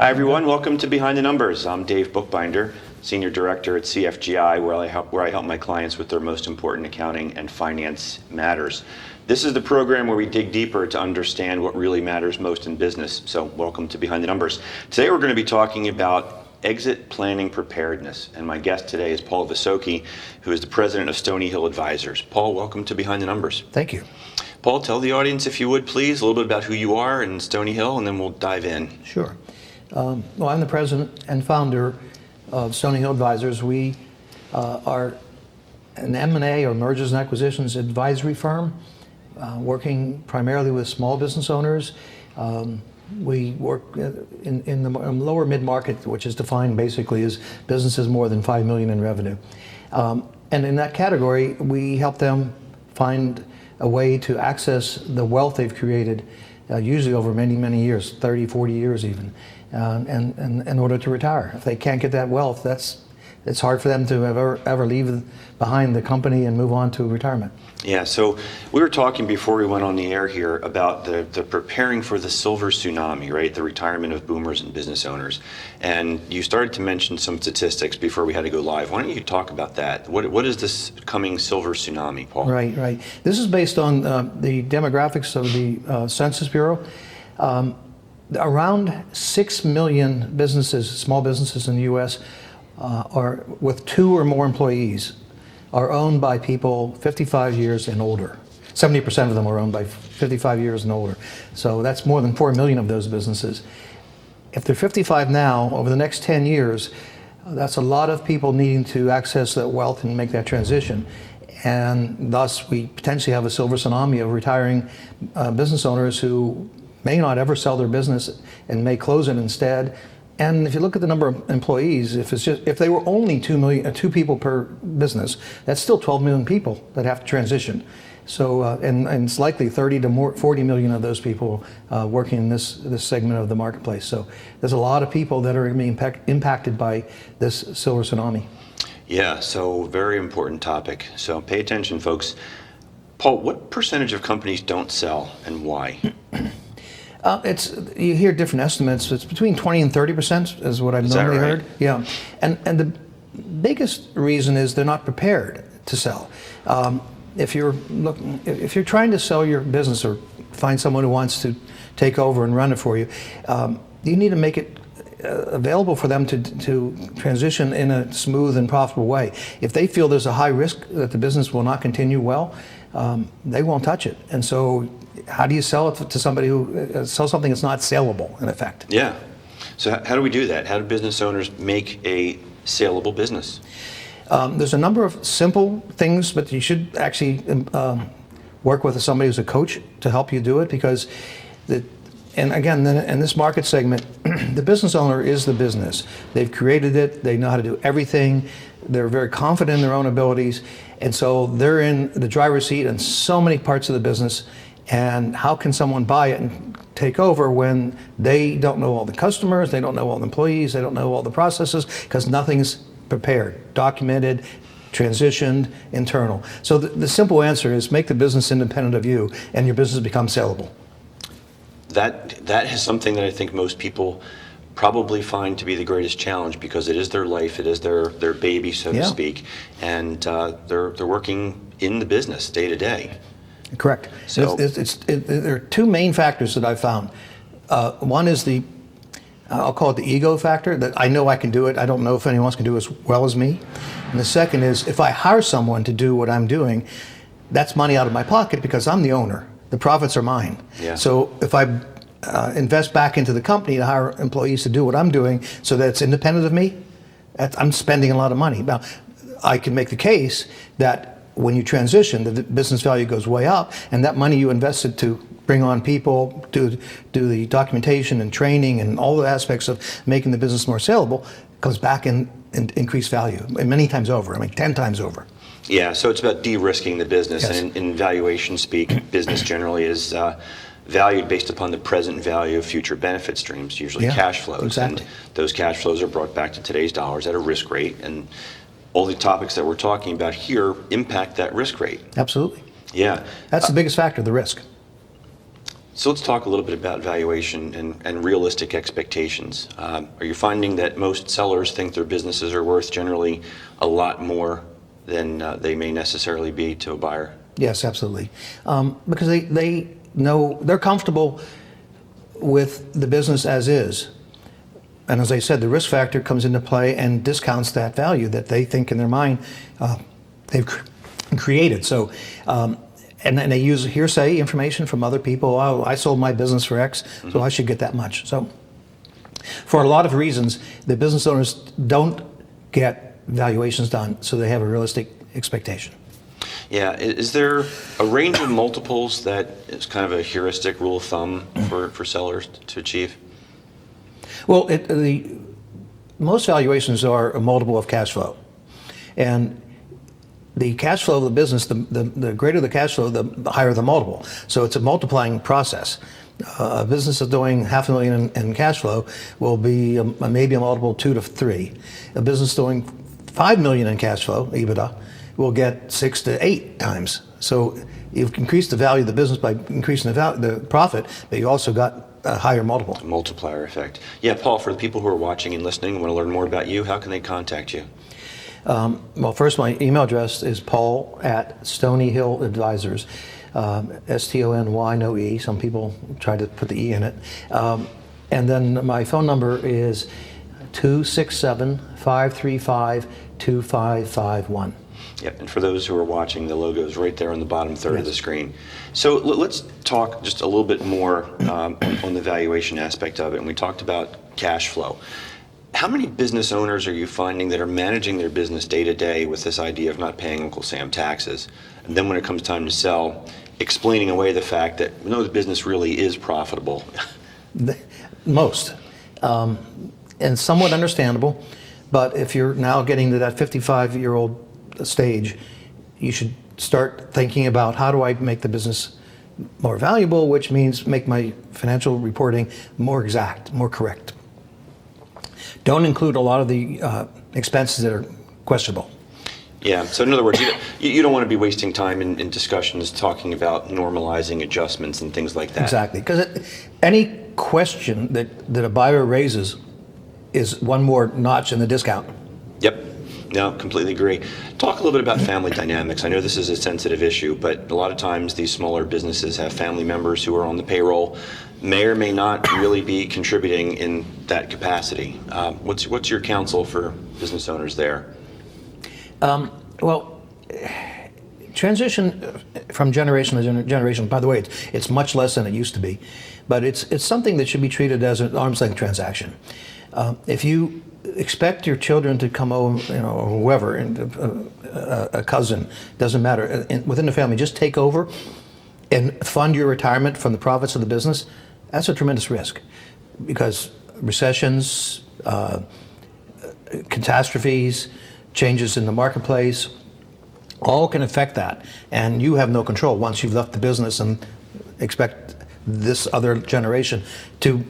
Hi everyone, welcome to Behind the Numbers. I'm Dave Bookbinder, Senior Director at CFGI, where I help my clients with their most important accounting and finance matters. This is the program where we dig deeper to understand what really matters most in business. So welcome to Behind the Numbers. Today we're going to be talking about exit planning preparedness, and my guest today is Paul Visoki, who is the president of Stony Hill Advisors. Paul, welcome to Behind the Numbers. Thank you. Paul, tell the audience, if you would please, a little bit about who you are and Stony Hill, and then we'll dive in. Sure. Well, I'm the president and founder of Stony Hill Advisors. We are an M&A or mergers and acquisitions advisory firm, working primarily with small business owners. We work in the lower mid-market, which is defined basically as businesses more than $5 million in revenue. And in that category, we help them find a way to access the wealth they've created, usually over many, many years, 30, 40 years even, and in order to retire. If they can't get that wealth, it's hard for them to ever leave behind the company and move on to retirement. Yeah, so we were talking before we went on the air here about the preparing for the silver tsunami, right? The retirement of boomers and business owners. And you started to mention some statistics before we had to go live. Why don't you talk about that? What is this coming silver tsunami, Paul? Right. This is based on the demographics of the Census Bureau. Around 6 million businesses, small businesses in the U.S., are with 2 or more employees, are owned by people 55 years and older. 70% of them are owned by 55 years and older. So that's more than 4 million of those businesses. If they're 55 now, over the next 10 years, that's a lot of people needing to access that wealth and make that transition. And thus, we potentially have a silver tsunami of retiring business owners who may not ever sell their business and may close it instead. And if you look at the number of employees, if they were only 2 people per business, that's still 12 million people that have to transition. So, and it's likely 30 to 40 million of those people working in this segment of the marketplace. So there's a lot of people that are going to be impacted by this silver tsunami. Yeah, so very important topic. So pay attention, folks. Paul, what percentage of companies don't sell and why? You hear different estimates. It's between 20 and 30% is what I've normally heard. Yeah, and the biggest reason is they're not prepared to sell. If you're trying to sell your business or find someone who wants to take over and run it for you, you need to make it available for them to transition in a smooth and profitable way. If they feel there's a high risk that the business will not continue well, they won't touch it. And so how do you sell it to somebody who sells something that's not saleable, in effect? Yeah. So how do we do that? How do business owners make a saleable business? There's a number of simple things, but you should actually work with somebody who's a coach to help you do it, because and again, in this market segment, the business owner is the business. They've created it. They know how to do everything. They're very confident in their own abilities. And so they're in the driver's seat in so many parts of the business. And how can someone buy it and take over when they don't know all the customers, they don't know all the employees, they don't know all the processes, because nothing's prepared, documented, transitioned, internal. So the simple answer is make the business independent of you, and your business becomes saleable. That is something that I think most people probably find to be the greatest challenge, because it is their life, it is their baby, so to speak, and they're working in the business day to day. Correct. So there are 2 main factors that I've found. One is I'll call it the ego factor, that I know I can do it. I don't know if anyone else can do it as well as me. And the second is, if I hire someone to do what I'm doing, that's money out of my pocket because I'm the owner. The profits are mine. Yeah. So if I invest back into the company to hire employees to do what I'm doing so that it's independent of me, I'm spending a lot of money. Now, I can make the case that when you transition, the business value goes way up, and that money you invested to bring on people, do the documentation and training and all the aspects of making the business more saleable comes back in increased value, and many times over, 10 times over. Yeah, so it's about de-risking the business. Yes. And in valuation speak, business generally is valued based upon the present value of future benefit streams, usually cash flows. Exactly. And those cash flows are brought back to today's dollars at a risk rate. And all the topics that we're talking about here impact that risk rate. Absolutely. Yeah. That's the biggest factor, the risk. So let's talk a little bit about valuation and realistic expectations. Are you finding that most sellers think their businesses are worth generally a lot more than they may necessarily be to a buyer? Yes, absolutely. Because they know, they're comfortable with the business as is. And as I said, the risk factor comes into play and discounts that value that they think in their mind they've created. So, and they use hearsay information from other people. Oh, I sold my business for X, so I should get that much. So for a lot of reasons, the business owners don't get valuations done, so they have a realistic expectation. Yeah, is there a range of multiples that is kind of a heuristic rule of thumb for sellers to achieve? Well, most valuations are a multiple of cash flow. And the cash flow of the business, the greater the cash flow, the higher the multiple. So it's a multiplying process. A business that's doing $500,000 in cash flow will be maybe a multiple 2 to 3. A business doing $5 million in cash flow, EBITDA, will get 6 to 8 times. So you've increased the value of the business by increasing the profit, but you also got a higher multiple. Multiplier effect. Yeah, Paul, for the people who are watching and listening and want to learn more about you, how can they contact you? Well, first, my email address is paul@Stony Hill Advisors, STONY, no E. Some people try to put the E in it. And then my phone number is 267-535-2551. Yep, and for those who are watching, the logo is right there on the bottom third of the screen. So let's talk just a little bit more on the valuation aspect of it. And we talked about cash flow. How many business owners are you finding that are managing their business day to day with this idea of not paying Uncle Sam taxes? And then when it comes time to sell, explaining away the fact that no, the business really is profitable? Most. And somewhat understandable. But if you're now getting to that 55-year-old stage, you should start thinking about how do I make the business more valuable, which means make my financial reporting more exact, more correct. Don't include a lot of the expenses that are questionable. Yeah, so in other words, you don't want to be wasting time in discussions talking about normalizing adjustments and things like that. Exactly, because any question that a buyer raises is one more notch in the discount. Yep. No, completely agree. Talk a little bit about family dynamics. I know this is a sensitive issue, but a lot of times these smaller businesses have family members who are on the payroll, may or may not really be contributing in that capacity. What's your counsel for business owners there? Well, transition from generation to generation, by the way, it's much less than it used to be, but it's something that should be treated as an arm's length transaction. If you expect your children to come over, or whoever, a cousin, doesn't matter, within the family, just take over and fund your retirement from the profits of the business, that's a tremendous risk, because recessions, catastrophes, changes in the marketplace, all can affect that, and you have no control once you've left the business and expect this other generation to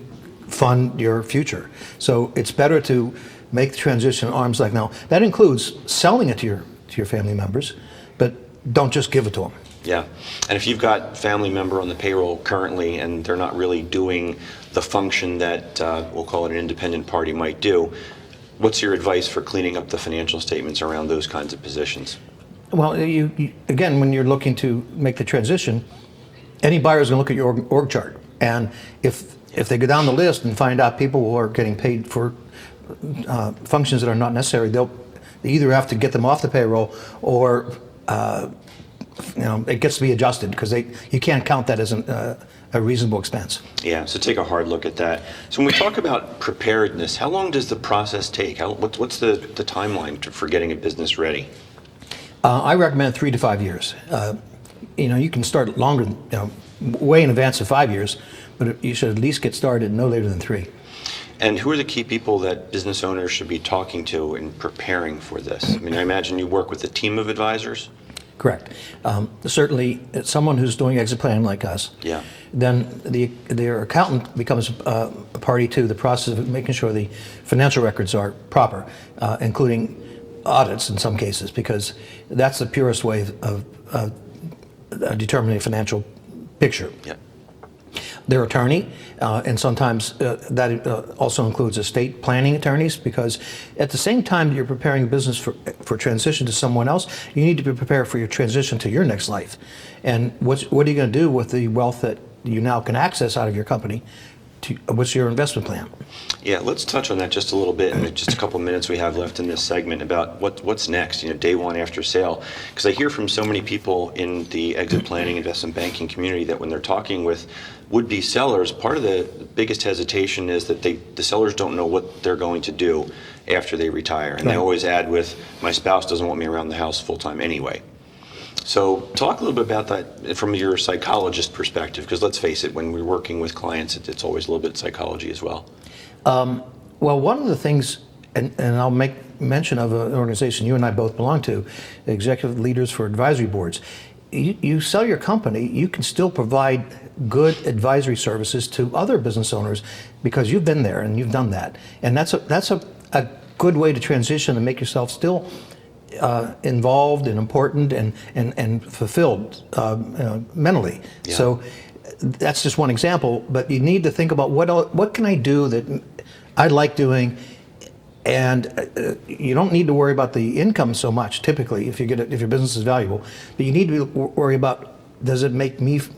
fund your future. So it's better to make the transition arm's length. Now, that includes selling it to your family members, but don't just give it to them. Yeah, and if you've got family member on the payroll currently and they're not really doing the function that we'll call it an independent party might do, what's your advice for cleaning up the financial statements around those kinds of positions? Well, you again, when you're looking to make the transition, any buyer is going to look at your org chart, and if they go down the list and find out people who are getting paid for functions that are not necessary, they either have to get them off the payroll or it gets to be adjusted, because you can't count that as a reasonable expense. Yeah, so take a hard look at that. So when we talk about preparedness, how long does the process take? What's the timeline for getting a business ready? I recommend 3 to 5 years. You can start longer, way in advance of 5 years, but you should at least get started no later than 3. And who are the key people that business owners should be talking to in preparing for this? I mean, I imagine you work with a team of advisors? Correct. Certainly, someone who's doing exit planning like us. Yeah. Then their accountant becomes a party to the process of making sure the financial records are proper, including audits in some cases, because that's the purest way of determining a financial picture. Yeah. their attorney, and sometimes that also includes estate planning attorneys, because at the same time you're preparing a business for transition to someone else, you need to be prepared for your transition to your next life. And what are you going to do with the wealth that you now can access out of your company? What's your investment plan? Yeah, let's touch on that just a little bit in just a couple minutes we have left in this segment about what's next, day one after sale. Because I hear from so many people in the exit planning, investment banking community that when they're talking with would-be sellers, part of the biggest hesitation is that the sellers don't know what they're going to do after they retire. And they always add with, my spouse doesn't want me around the house full-time anyway. So talk a little bit about that from your psychologist perspective, because let's face it, when we're working with clients, it's always a little bit psychology as well. Well, one of the things, and I'll make mention of an organization you and I both belong to, Executive Leaders for Advisory Boards. You sell your company, you can still provide good advisory services to other business owners because you've been there and you've done that. And that's a good way to transition and make yourself still involved and important and fulfilled mentally. Yeah. So that's just one example, but you need to think about what can I do that I like doing, and you don't need to worry about the income so much typically if your business is valuable, but you need to worry about, does it make me, is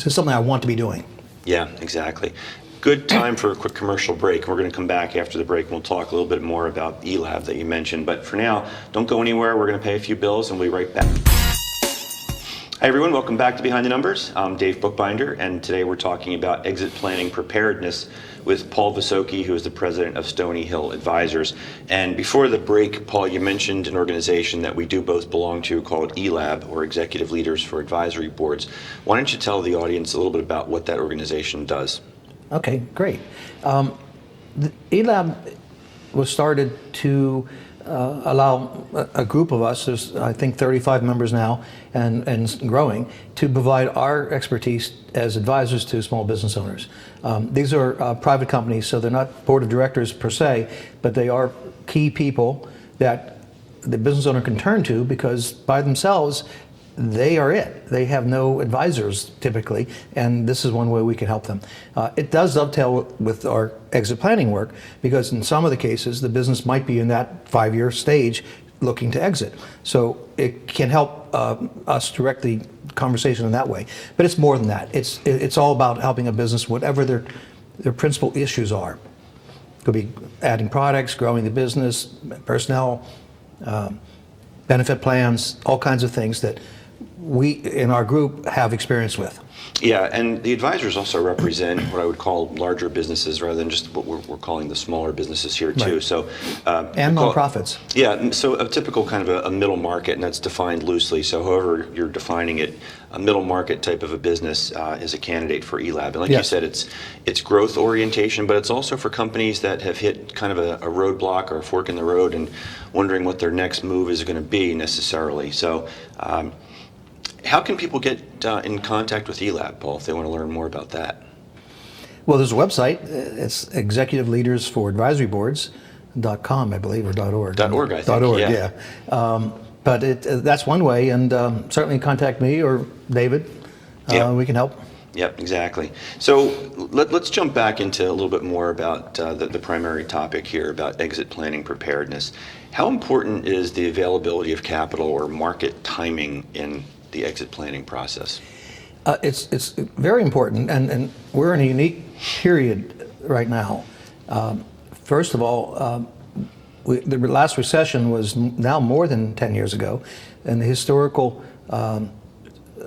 this something I want to be doing? Yeah, exactly. Good time for a quick commercial break. We're going to come back after the break and we'll talk a little bit more about eLab that you mentioned. But for now, don't go anywhere. We're going to pay a few bills and we'll be right back. Hi everyone, welcome back to Behind the Numbers. I'm Dave Bookbinder, and today we're talking about exit planning preparedness with Paul Visoki, who is the president of Stony Hill Advisors. And before the break, Paul, you mentioned an organization that we do both belong to called eLab, or Executive Leaders for Advisory Boards. Why don't you tell the audience a little bit about what that organization does? Okay, great. The eLab was started to allow a group of us, there's I think 35 members now and growing, to provide our expertise as advisors to small business owners. These are private companies, so they're not board of directors per se, but they are key people that the business owner can turn to because by themselves they are it. They have no advisors typically, and this is one way we can help them. It does dovetail with our exit planning work because in some of the cases the business might be in that 5-year stage looking to exit. So it can help us direct the conversation in that way. But it's more than that. It's all about helping a business, whatever their principal issues are. It could be adding products, growing the business, personnel, benefit plans, all kinds of things that we in our group have experience with. Yeah, and the advisors also represent what I would call larger businesses rather than just what we're calling the smaller businesses here too. Right. So and nonprofits. Yeah, so a typical kind of a middle market, and that's defined loosely. So however you're defining it, a middle market type of a business is a candidate for eLab. And like you said, it's growth orientation, but it's also for companies that have hit kind of a roadblock or a fork in the road and wondering what their next move is going to be necessarily. So how can people get in contact with eLab, Paul, if they want to learn more about that? Well, there's a website. It's executiveleadersforadvisoryboards.com, I believe, or .org. .org, I think. .org, yeah. But that's one way, and certainly contact me or David. We can help. Yep, exactly. So let's jump back into a little bit more about the primary topic here about exit planning preparedness. How important is the availability of capital or market timing in the exit planning process? It's very important, and we're in a unique period right now. First of all, the last recession was now more than 10 years ago, and the historical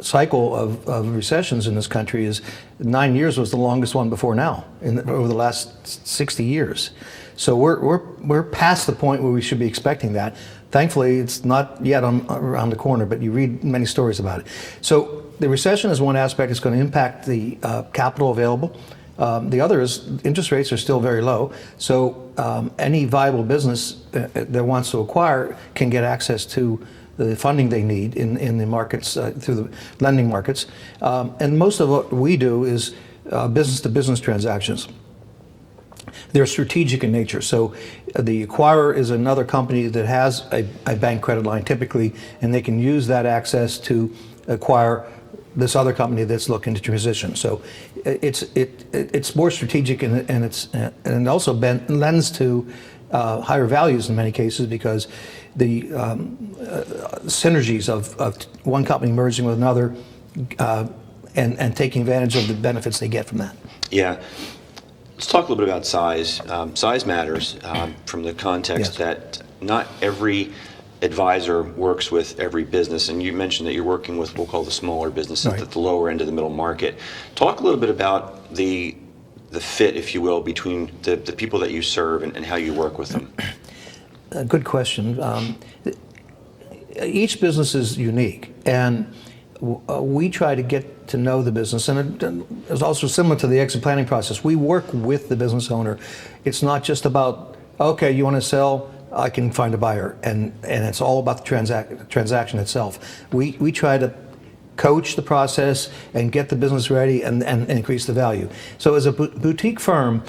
cycle of recessions in this country is 9 years was the longest one before now over the last 60 years. So we're past the point where we should be expecting that. Thankfully, it's not yet around the corner, but you read many stories about it. So the recession is one aspect. It's going to impact the capital available. The other is interest rates are still very low. So any viable business that wants to acquire can get access to the funding they need in the markets, through the lending markets. And most of what we do is business-to-business transactions. They're strategic in nature. So the acquirer is another company that has a bank credit line typically, and they can use that access to acquire this other company that's looking to transition. So it's more strategic, and it also lends to higher values in many cases, because the synergies of one company merging with another and taking advantage of the benefits they get from that. Yeah. Let's talk a little bit about size. Size matters from the context Yes. that not every advisor works with every business, and you mentioned that you're working with, we'll call the smaller businesses, Right. at the lower end of the middle market. Talk a little bit about the fit, if you will, between the people that you serve and how you work with them. Good question. Each business is unique, and we try to get to know the business, and it's also similar to the exit planning process. We work with the business owner. It's not just about, okay, you want to sell, I can find a buyer, and it's all about the transaction itself. We try to coach the process and get the business ready and increase the value. So as a boutique firm,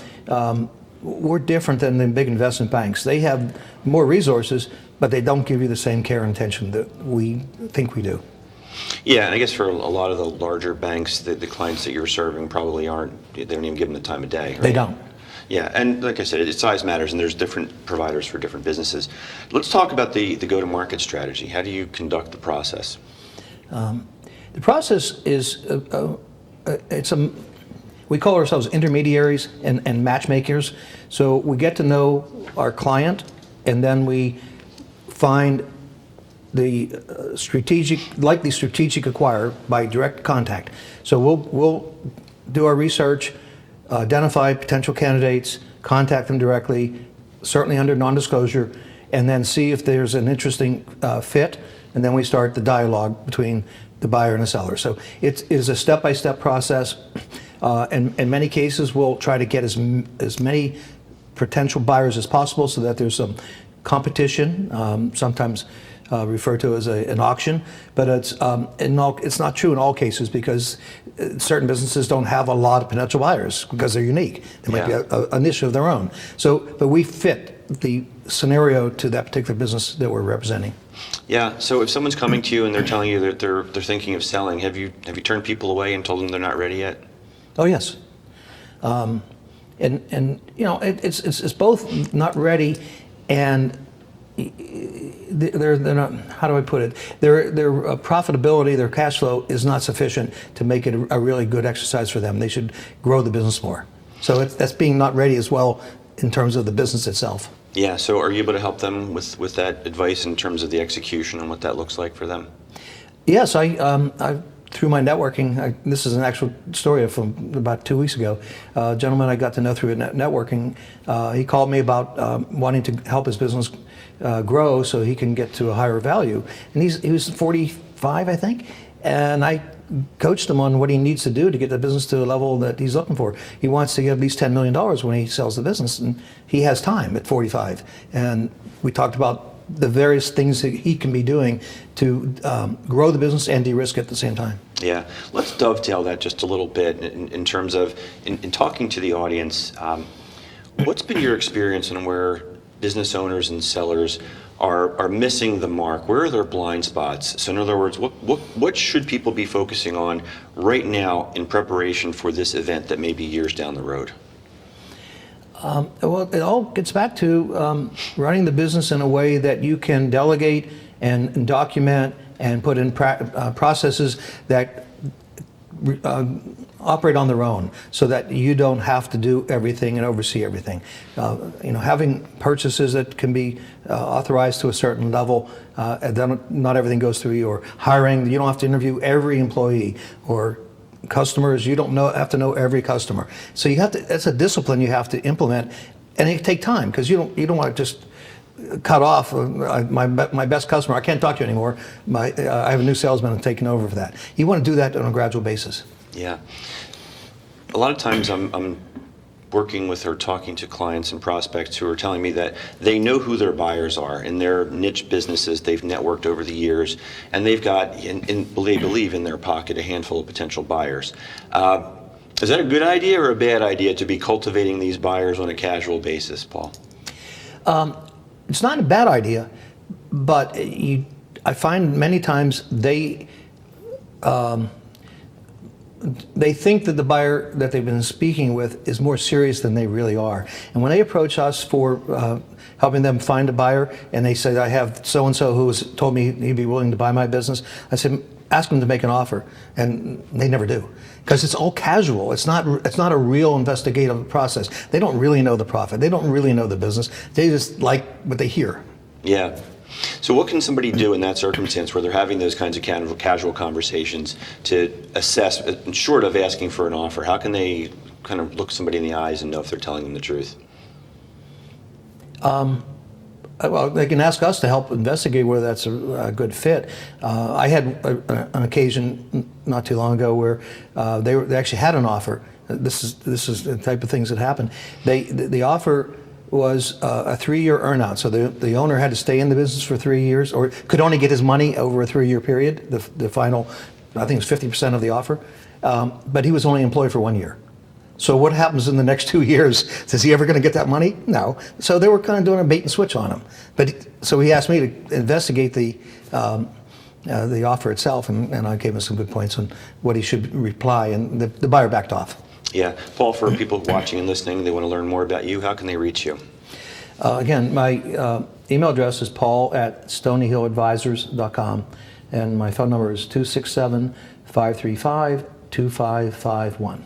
we're different than the big investment banks. They have more resources, but they don't give you the same care and attention that we think we do. Yeah, and I guess for a lot of the larger banks, the clients that you're serving probably they don't even give them the time of day. Right? They don't. Yeah, and like I said, size matters, and there's different providers for different businesses. Let's talk about the go-to-market strategy. How do you conduct the process? The process is, we call ourselves intermediaries and matchmakers. So we get to know our client, and then we find the likely strategic acquirer by direct contact. So we'll do our research, identify potential candidates, contact them directly, certainly under non-disclosure, and then see if there's an interesting fit, and then we start the dialogue between the buyer and the seller. So it is a step-by-step process, and in many cases we'll try to get as many potential buyers as possible, so that there's some competition, sometimes referred to as an auction, but it's not true in all cases, because certain businesses don't have a lot of potential buyers because they're unique. They might be a niche of their own. But we fit the scenario to that particular business that we're representing. Yeah. So if someone's coming to you and they're telling you that they're thinking of selling, have you turned people away and told them they're not ready yet? Oh yes. And you know, it's both not ready, and they're not, how do I put it? Their profitability, their cash flow is not sufficient to make it a really good exercise for them. They should grow the business more. So that's being not ready as well in terms of the business itself. Yeah. So are you able to help them with that advice in terms of the execution and what that looks like for them? Yes, I through my networking, this is an actual story from about 2 weeks ago. A gentleman I got to know through networking, he called me about wanting to help his business grow so he can get to a higher value. And he was 45, I think, and I coached him on what he needs to do to get the business to a level that he's looking for. He wants to get at least $10 million when he sells the business, and he has time at 45. And we talked about the various things that he can be doing to grow the business and de-risk at the same time. Yeah, let's dovetail that just a little bit in terms of, in talking to the audience, what's been your experience on where business owners and sellers are missing the mark? Where are their blind spots? So in other words, what should people be focusing on right now in preparation for this event that may be years down the road? Well, it all gets back to running the business in a way that you can delegate and document and put in processes that operate on their own, so that you don't have to do everything and oversee everything. You know, having purchases that can be authorized to a certain level, and then not everything goes through you. Or hiring, you don't have to interview every employee. Or customers, you don't have to know every customer. So you have to. That's a discipline you have to implement, and it take time, because you don't want to just cut off my best customer. I can't talk to you anymore. I have a new salesman taking over for that. You want to do that on a gradual basis. Yeah. A lot of times I'm working with or talking to clients and prospects who are telling me that they know who their buyers are in their niche businesses. They've networked over the years, and they've got, they believe in their pocket, a handful of potential buyers. Is that a good idea or a bad idea to be cultivating these buyers on a casual basis, Paul? It's not a bad idea, but I find many times they they think that the buyer that they've been speaking with is more serious than they really are. And when they approach us for helping them find a buyer, and they say, I have so-and-so who has told me he'd be willing to buy my business, I said, ask them to make an offer. And they never do. Because it's all casual. It's not a real investigative process. They don't really know the profit. They don't really know the business. They just like what they hear. Yeah. So what can somebody do in that circumstance where they're having those kinds of casual conversations to assess, short of asking for an offer? How can they kind of look somebody in the eyes and know if they're telling them the truth? Well, they can ask us to help investigate whether that's a good fit. I had an occasion not too long ago where they actually had an offer. This is the type of things that happen. The offer was a 3-year earnout. So the owner had to stay in the business for 3 years, or could only get his money over a 3-year period. The final, I think it was 50% of the offer, but he was only employed for 1 year. So what happens in the next 2 years? Is he ever going to get that money? No. So they were kind of doing a bait and switch on him. So he asked me to investigate the offer itself, and I gave him some good points on what he should reply, and the buyer backed off. Yeah. Paul, for people watching and listening, they want to learn more about you, how can they reach you? Again, my email address is paul@stonyhilladvisors.com, and my phone number is 267-535-2551.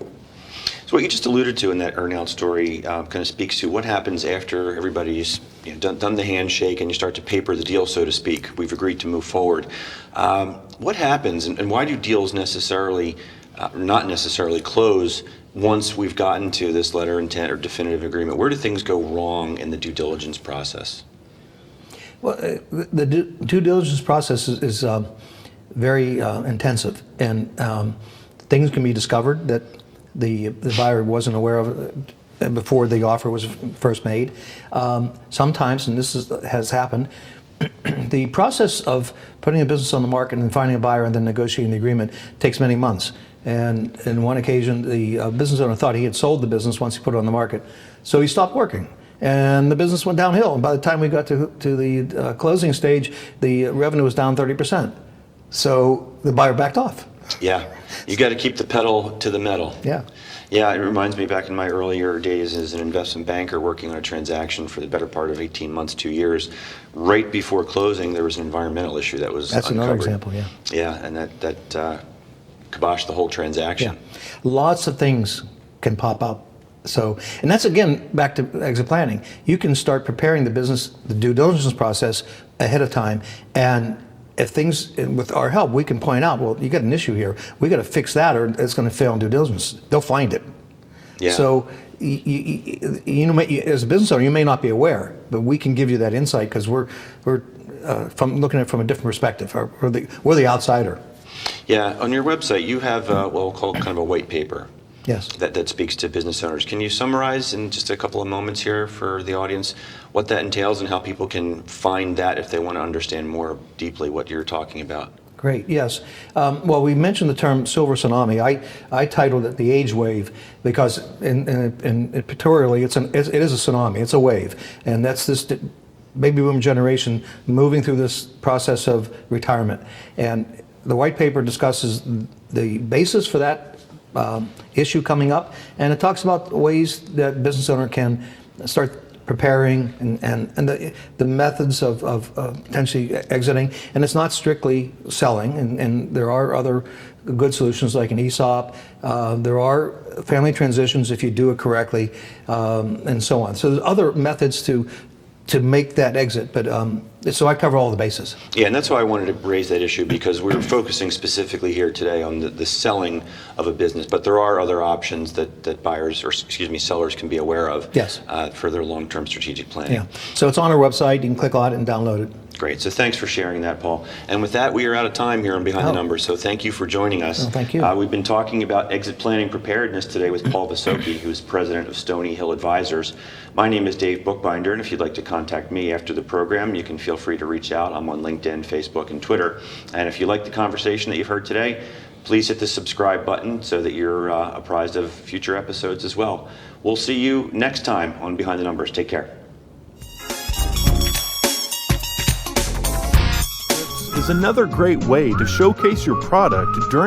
So what you just alluded to in that earnout story kind of speaks to what happens after everybody's done the handshake and you start to paper the deal, so to speak. We've agreed to move forward. What happens, and why do deals not necessarily close once we've gotten to this letter of intent or definitive agreement? Where do things go wrong in the due diligence process? Well, the due diligence process is very intensive, and things can be discovered that the buyer wasn't aware of before the offer was first made. Sometimes, and this has happened, the process of putting a business on the market and finding a buyer and then negotiating the agreement takes many months. And in one occasion, the business owner thought he had sold the business once he put it on the market, so he stopped working. And the business went downhill. And by the time we got to the closing stage, the revenue was down 30%. So the buyer backed off. Yeah, you got to keep the pedal to the metal. Yeah. Yeah, it reminds me back in my earlier days as an investment banker working on a transaction for the better part of 18 months, 2 years. Right before closing, there was an environmental issue that was That's uncovered. another example, yeah. Yeah, and that kiboshed the whole transaction. Yeah. Lots of things can pop up. So, and that's again back to exit planning. You can start preparing the business, the due diligence process ahead of time, and if things, with our help, we can point out, well, you got an issue here. We got to fix that, or it's going to fail in due diligence. They'll find it. Yeah. So, as a business owner, you may not be aware, but we can give you that insight because we're from looking at it from a different perspective. We're the outsider. Yeah. On your website, you have what we'll call kind of a white paper. Yes. That speaks to business owners. Can you summarize in just a couple of moments here for the audience what that entails and how people can find that if they want to understand more deeply what you're talking about? Great, yes. Well, we mentioned the term silver tsunami. I titled it the age wave because in pictorially it is a tsunami, it's a wave. And that's this baby boom generation moving through this process of retirement. And the white paper discusses the basis for that issue coming up, and it talks about ways that business owner can start preparing and the methods of potentially exiting. And it's not strictly selling, and there are other good solutions like an ESOP. There are family transitions if you do it correctly, and so on. So there's other methods to make that exit, but so I cover all the bases. Yeah, and that's why I wanted to raise that issue, because we're focusing specifically here today on the selling of a business, but there are other options that buyers, or excuse me, sellers can be aware of. Yes. For their long-term strategic planning. Yeah, so it's on our website. You can click on it and download it. Great. So thanks for sharing that, Paul. And with that, we are out of time here on Behind the Numbers. So thank you for joining us. Oh, thank you. We've been talking about exit planning preparedness today with Paul Visocki, who's president of Stony Hill Advisors. My name is Dave Bookbinder, and if you'd like to contact me after the program, you can feel free to reach out. I'm on LinkedIn, Facebook, and Twitter. And if you like the conversation that you've heard today, please hit the subscribe button so that you're apprised of future episodes as well. We'll see you next time on Behind the Numbers. Take care. Is another great way to showcase your product during